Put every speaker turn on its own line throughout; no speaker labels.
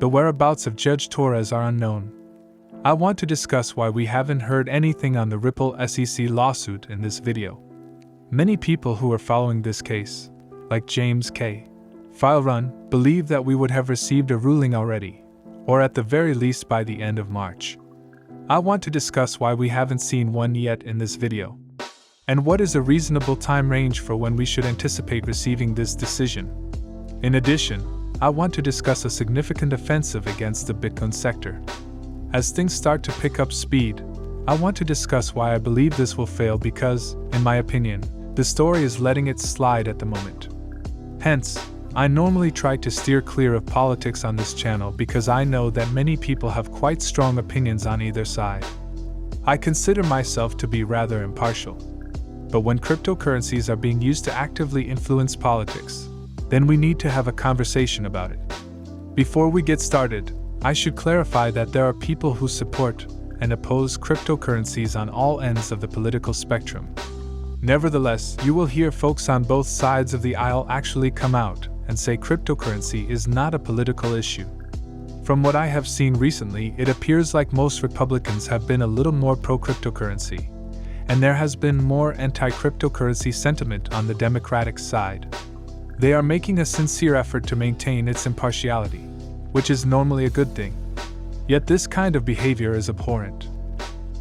The whereabouts of Judge Torres are unknown. I want to discuss why we haven't heard anything on the Ripple SEC lawsuit in this video. Many people who are following this case, like James K. FileRun, believe that we would have received a ruling already, or at the very least by the end of March. I want to discuss why we haven't seen one yet in this video, and what is a reasonable time range for when we should anticipate receiving this decision. In addition, I want to discuss a significant offensive against the Bitcoin sector. As things start to pick up speed, I want to discuss why I believe this will fail because, in my opinion, the story is letting it slide at the moment. Hence, I normally try to steer clear of politics on this channel because I know that many people have quite strong opinions on either side. I consider myself to be rather impartial. But when cryptocurrencies are being used to actively influence politics, then we need to have a conversation about it. Before we get started, I should clarify that there are people who support and oppose cryptocurrencies on all ends of the political spectrum. Nevertheless, you will hear folks on both sides of the aisle actually come out and say cryptocurrency is not a political issue. From what I have seen recently, it appears like most Republicans have been a little more pro-cryptocurrency, and there has been more anti-cryptocurrency sentiment on the Democratic side. They are making a sincere effort to maintain its impartiality, which is normally a good thing. Yet this kind of behavior is abhorrent.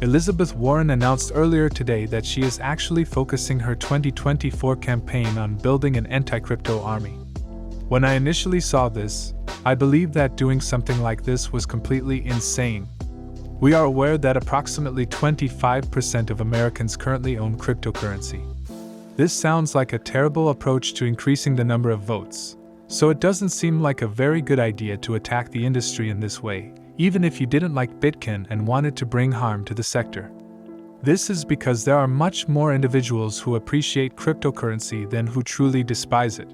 Elizabeth Warren announced earlier today that she is actually focusing her 2024 campaign on building an anti-crypto army. When I initially saw this, I believed that doing something like this was completely insane. We are aware that approximately 25% of Americans currently own cryptocurrency. This sounds like a terrible approach to increasing the number of votes, so it doesn't seem like a very good idea to attack the industry in this way, even if you didn't like Bitcoin and wanted to bring harm to the sector. This is because there are much more individuals who appreciate cryptocurrency than who truly despise it.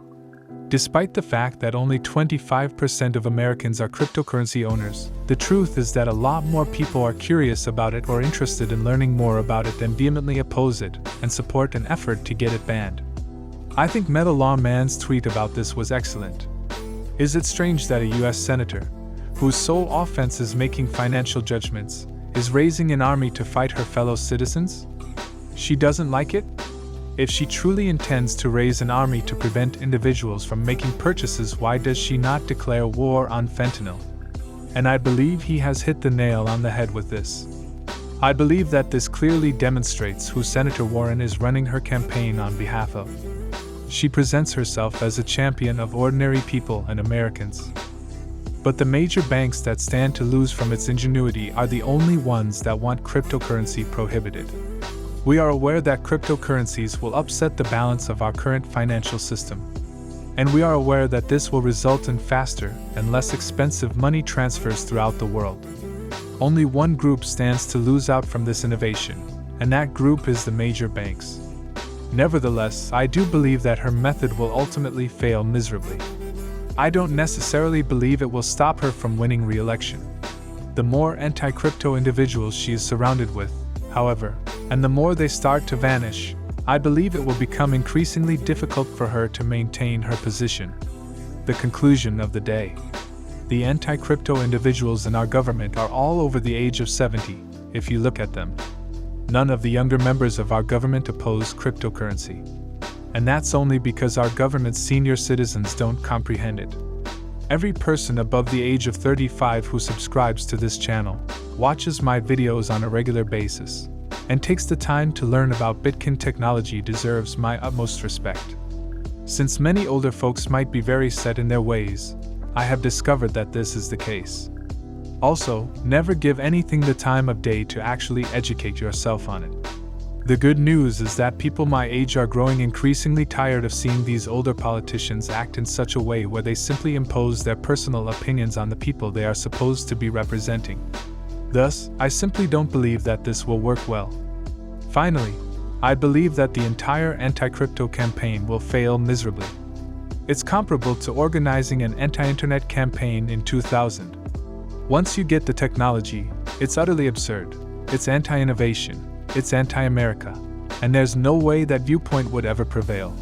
Despite the fact that only 25% of Americans are cryptocurrency owners, the truth is that a lot more people are curious about it or interested in learning more about it than vehemently oppose it and support an effort to get it banned. I think Meta Lawman's tweet about this was excellent. Is it strange that a US senator, whose sole offense is making financial judgments, is raising an army to fight her fellow citizens? She doesn't like it? If she truly intends to raise an army to prevent individuals from making purchases, why does she not declare war on fentanyl? And I believe he has hit the nail on the head with this. I believe that this clearly demonstrates who Senator Warren is running her campaign on behalf of. She presents herself as a champion of ordinary people and Americans. But the major banks that stand to lose from its ingenuity are the only ones that want cryptocurrency prohibited. We are aware that cryptocurrencies will upset the balance of our current financial system. And we are aware that this will result in faster and less expensive money transfers throughout the world. Only one group stands to lose out from this innovation, and that group is the major banks. Nevertheless, I do believe that her method will ultimately fail miserably. I don't necessarily believe it will stop her from winning re-election. The more anti-crypto individuals she is surrounded with, however, and the more they start to vanish, I believe it will become increasingly difficult for her to maintain her position. The conclusion of the day. The anti-crypto individuals in our government are all over the age of 70, if you look at them. None of the younger members of our government oppose cryptocurrency. And that's only because our government's senior citizens don't comprehend it. Every person above the age of 35 who subscribes to this channel, watches my videos on a regular basis, and takes the time to learn about Bitcoin technology deserves my utmost respect. Since many older folks might be very set in their ways, I have discovered that this is the case. Also, never give anything the time of day to actually educate yourself on it. The good news is that people my age are growing increasingly tired of seeing these older politicians act in such a way where they simply impose their personal opinions on the people they are supposed to be representing. Thus, I simply don't believe that this will work well. Finally, I believe that the entire anti-crypto campaign will fail miserably. It's comparable to organizing an anti-internet campaign in 2000. Once you get the technology, it's utterly absurd, it's anti-innovation, it's anti-America, and there's no way that viewpoint would ever prevail.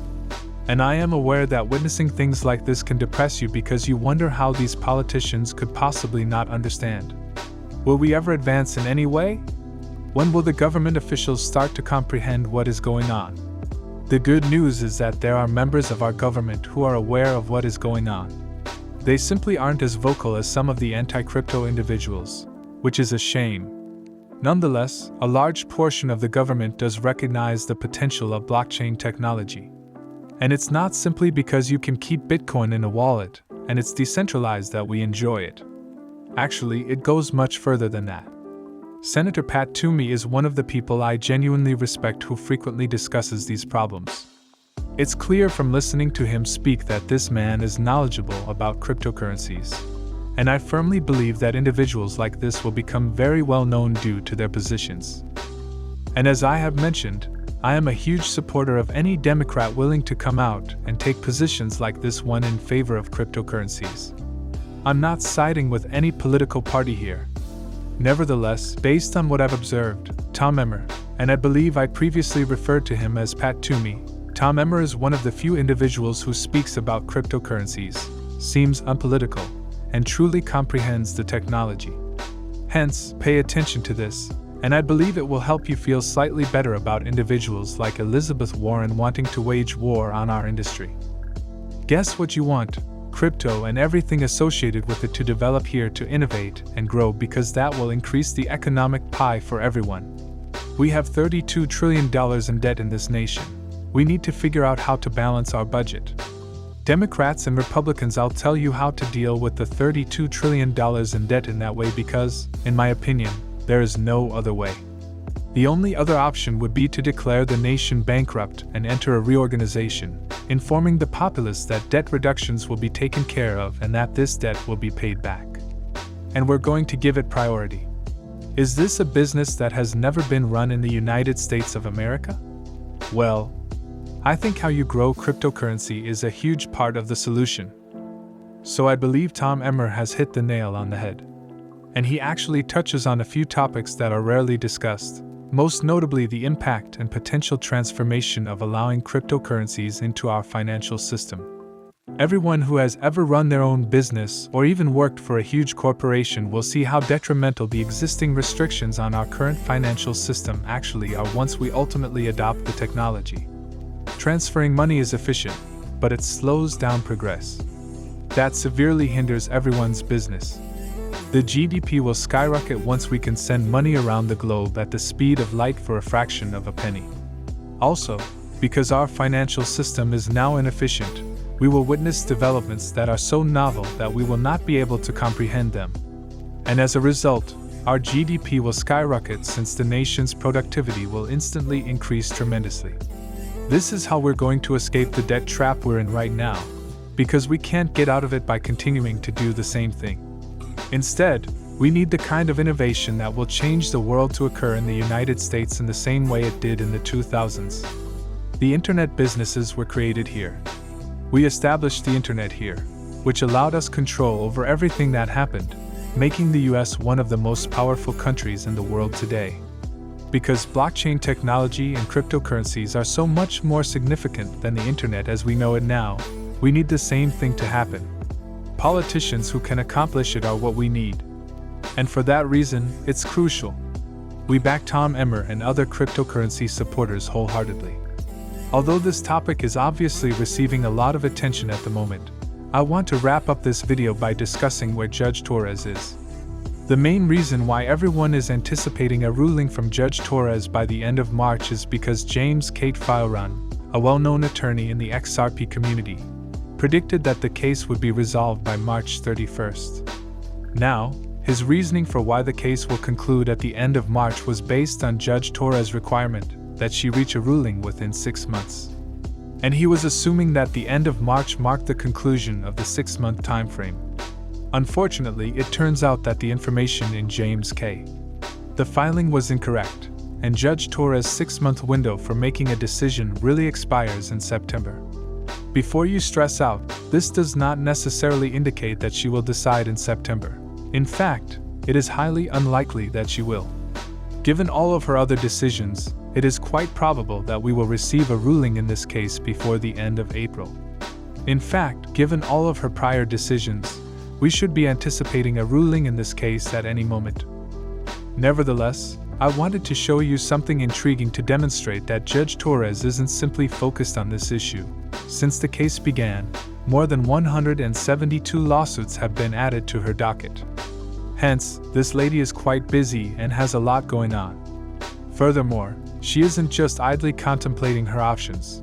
And I am aware that witnessing things like this can depress you because you wonder how these politicians could possibly not understand. Will we ever advance in any way? When will the government officials start to comprehend what is going on? The good news is that there are members of our government who are aware of what is going on. They simply aren't as vocal as some of the anti-crypto individuals, which is a shame. Nonetheless, a large portion of the government does recognize the potential of blockchain technology. And it's not simply because you can keep Bitcoin in a wallet and it's decentralized that we enjoy it. Actually, it goes much further than that. Senator Pat Toomey is one of the people I genuinely respect who frequently discusses these problems. It's clear from listening to him speak that this man is knowledgeable about cryptocurrencies. And I firmly believe that individuals like this will become very well known due to their positions. And as I have mentioned, I am a huge supporter of any Democrat willing to come out and take positions like this one in favor of cryptocurrencies. I'm not siding with any political party here. Nevertheless, based on what I've observed, Tom Emmer, and I believe I previously referred to him as Pat Toomey, Tom Emmer is one of the few individuals who speaks about cryptocurrencies, seems unpolitical, and truly comprehends the technology. Hence, pay attention to this, and I believe it will help you feel slightly better about individuals like Elizabeth Warren wanting to wage war on our industry. Guess what you want? Crypto and everything associated with it to develop here to innovate and grow because that will increase the economic pie for everyone. We have $32 trillion in debt in this nation. We need to figure out how to balance our budget. Democrats and Republicans, I'll tell you how to deal with the $32 trillion in debt in that way because, in my opinion, there is no other way. The only other option would be to declare the nation bankrupt and enter a reorganization, informing the populace that debt reductions will be taken care of and that this debt will be paid back. And we're going to give it priority. Is this a business that has never been run in the United States of America? Well, I think how you grow cryptocurrency is a huge part of the solution. So I believe Tom Emmer has hit the nail on the head. And he actually touches on a few topics that are rarely discussed, most notably the impact and potential transformation of allowing cryptocurrencies into our financial system. Everyone who has ever run their own business or even worked for a huge corporation will see how detrimental the existing restrictions on our current financial system actually are once we ultimately adopt the technology. Transferring money is efficient, but it slows down progress. That severely hinders everyone's business. The GDP will skyrocket once we can send money around the globe at the speed of light for a fraction of a penny. Also, because our financial system is now inefficient, we will witness developments that are so novel that we will not be able to comprehend them. And as a result, our GDP will skyrocket since the nation's productivity will instantly increase tremendously. This is how we're going to escape the debt trap we're in right now, because we can't get out of it by continuing to do the same thing. Instead, we need the kind of innovation that will change the world to occur in the United States in the same way it did in the 2000s. The internet businesses were created here. We established the internet here, which allowed us control over everything that happened, making the US one of the most powerful countries in the world today. Because blockchain technology and cryptocurrencies are so much more significant than the internet as we know it now, we need the same thing to happen. Politicians who can accomplish it are what we need. And for that reason, it's crucial. We back Tom Emmer and other cryptocurrency supporters wholeheartedly. Although this topic is obviously receiving a lot of attention at the moment, I want to wrap up this video by discussing where Judge Torres is. The main reason why everyone is anticipating a ruling from Judge Torres by the end of March is because James Kate Fileron, a well-known attorney in the XRP community, predicted that the case would be resolved by March 31st. Now, his reasoning for why the case will conclude at the end of March was based on Judge Torres' requirement that she reach a ruling within 6 months. And he was assuming that the end of March marked the conclusion of the 6-month timeframe. Unfortunately, it turns out that the information in James K. The filing was incorrect, and Judge Torres' 6-month window for making a decision really expires in September. Before you stress out, this does not necessarily indicate that she will decide in September. In fact, it is highly unlikely that she will. Given all of her other decisions, it is quite probable that we will receive a ruling in this case before the end of April. In fact, given all of her prior decisions, we should be anticipating a ruling in this case at any moment. Nevertheless, I wanted to show you something intriguing to demonstrate that Judge Torres isn't simply focused on this issue. Since the case began, more than 172 lawsuits have been added to her docket. Hence, this lady is quite busy and has a lot going on. Furthermore, she isn't just idly contemplating her options.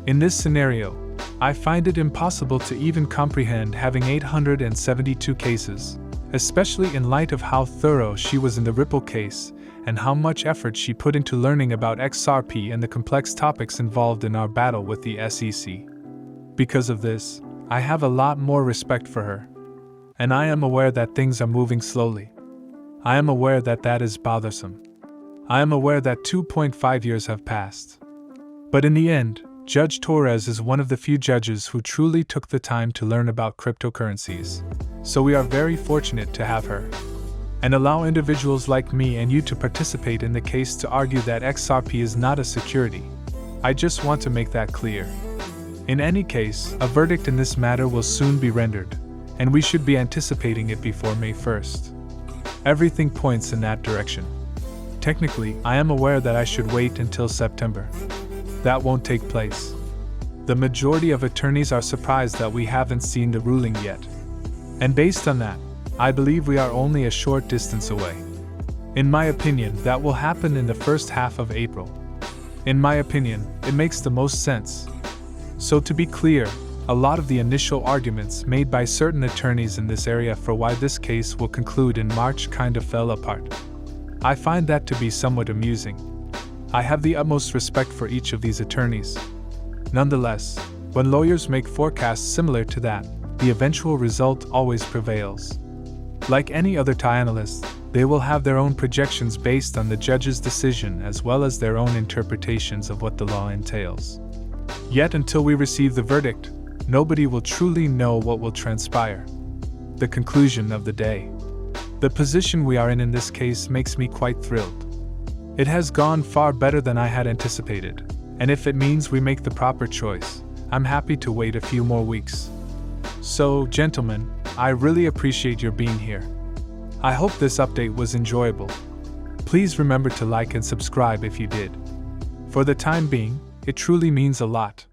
In this scenario, I find it impossible to even comprehend having 872 cases, especially in light of how thorough she was in the Ripple case and how much effort she put into learning about XRP and the complex topics involved in our battle with the SEC. Because of this, I have a lot more respect for her. And I am aware that things are moving slowly. I am aware that that is bothersome. I am aware that 2.5 years have passed. But in the end, Judge Torres is one of the few judges who truly took the time to learn about cryptocurrencies. So we are very fortunate to have her. And allow individuals like me and you to participate in the case to argue that XRP is not a security. I just want to make that clear. In any case, a verdict in this matter will soon be rendered, and we should be anticipating it before May 1st. Everything points in that direction. Technically, I am aware that I should wait until September. That won't take place. The majority of attorneys are surprised that we haven't seen the ruling yet. And based on that, I believe we are only a short distance away. In my opinion, that will happen in the first half of April. In my opinion, it makes the most sense. So to be clear, a lot of the initial arguments made by certain attorneys in this area for why this case will conclude in March kind of fell apart. I find that to be somewhat amusing. I have the utmost respect for each of these attorneys. Nonetheless, when lawyers make forecasts similar to that, the eventual result always prevails. Like any other analyst, they will have their own projections based on the judge's decision as well as their own interpretations of what the law entails. Yet until we receive the verdict, nobody will truly know what will transpire. The conclusion of the day. The position we are in this case makes me quite thrilled. It has gone far better than I had anticipated, and if it means we make the proper choice, I'm happy to wait a few more weeks. So, gentlemen, I really appreciate your being here. I hope this update was enjoyable. Please remember to like and subscribe if you did. For the time being, it truly means a lot.